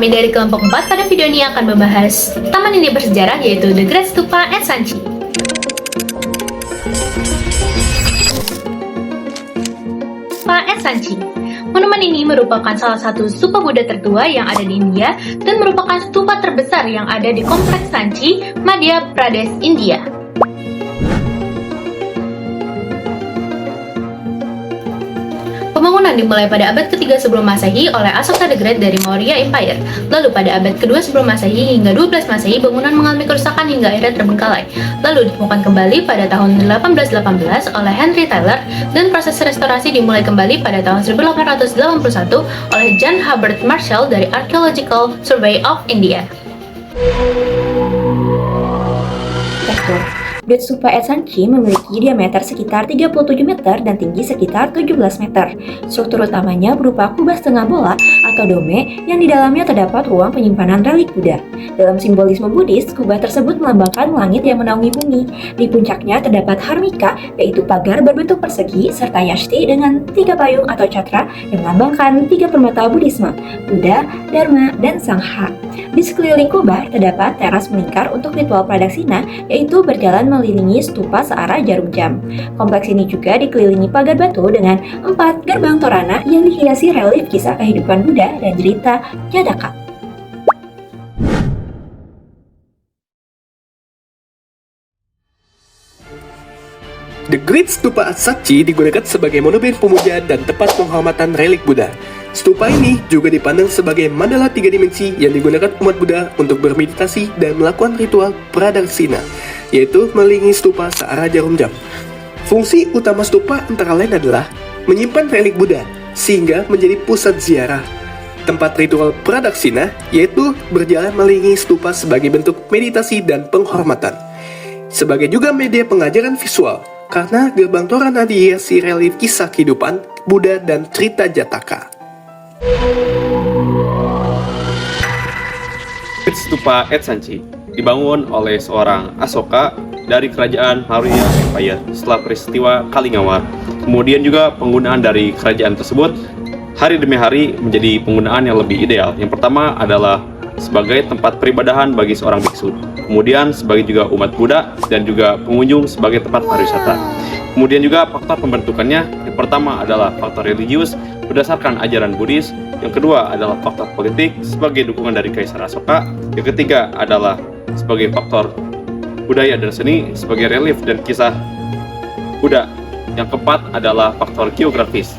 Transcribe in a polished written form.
kami dari kelompok 4 pada video ini akan membahas taman ini bersejarah yaitu The Great Stupa at Sanchi. Stupa at Sanchi. Monumen ini merupakan salah satu stupa Buddha tertua yang ada di India dan merupakan stupa terbesar yang ada di kompleks Sanchi, Madhya Pradesh, India. Pembangunan dimulai pada abad ketiga sebelum Masehi oleh Asoka the Great dari Maurya Empire. Lalu pada abad kedua sebelum Masehi hingga 12 Masehi bangunan mengalami kerusakan hingga akhirnya terbengkalai. Lalu ditemukan kembali pada tahun 1818 oleh Henry Taylor dan proses restorasi dimulai kembali pada tahun 1881 oleh John Herbert Marshall dari Archaeological Survey of India. Great Stupa at Sanchi memiliki diameter sekitar 37 meter dan tinggi sekitar 17 meter. Struktur utamanya berupa kubah setengah bola atau dome yang di dalamnya terdapat ruang penyimpanan relik Buddha. Dalam simbolisme Buddhis, kubah tersebut melambangkan langit yang menaungi bumi. Di puncaknya terdapat harmika, yaitu pagar berbentuk persegi, serta yashti dengan 3 payung atau cakra yang melambangkan 3 permata Buddhisme, Buddha, Dharma, dan Sangha. Di sekeliling kubah terdapat teras melingkar untuk ritual pradaksina, yaitu berjalan mengelilingi stupa searah jarum jam. Kompleks ini juga dikelilingi pagar batu dengan 4 gerbang torana yang dihiasi relief kisah kehidupan Buddha dan cerita Jataka. The Great Stupa at Sanchi digunakan sebagai monumen pemuja dan tempat penghormatan relik Buddha. Stupa ini juga dipandang sebagai mandala 3 dimensi yang digunakan umat Buddha untuk bermeditasi dan melakukan ritual pradaksina, yaitu mengelilingi stupa searah jarum jam. Fungsi utama stupa antara lain adalah menyimpan relik Buddha sehingga menjadi pusat ziarah. Tempat ritual pradaksina yaitu berjalan mengelilingi stupa sebagai bentuk meditasi dan penghormatan. Sebagai juga media pengajaran visual, karena gerbang torana dihiasi relief kisah kehidupan Buddha dan cerita Jataka. Great Stupa at Sanchi dibangun oleh seorang Asoka dari kerajaan Maurya Empire setelah peristiwa Kalingawar. Kemudian juga penggunaan dari kerajaan tersebut hari demi hari menjadi penggunaan yang lebih ideal. Yang pertama adalah sebagai tempat peribadahan bagi seorang biksu, kemudian sebagai juga umat Buddha dan juga pengunjung sebagai tempat pariwisata. Kemudian juga faktor pembentukannya, yang pertama adalah faktor religius berdasarkan ajaran Buddhis, yang kedua adalah faktor politik sebagai dukungan dari Kaisar Asoka, yang ketiga adalah sebagai faktor budaya dan seni sebagai relief dan kisah Buddha, yang keempat adalah faktor geografis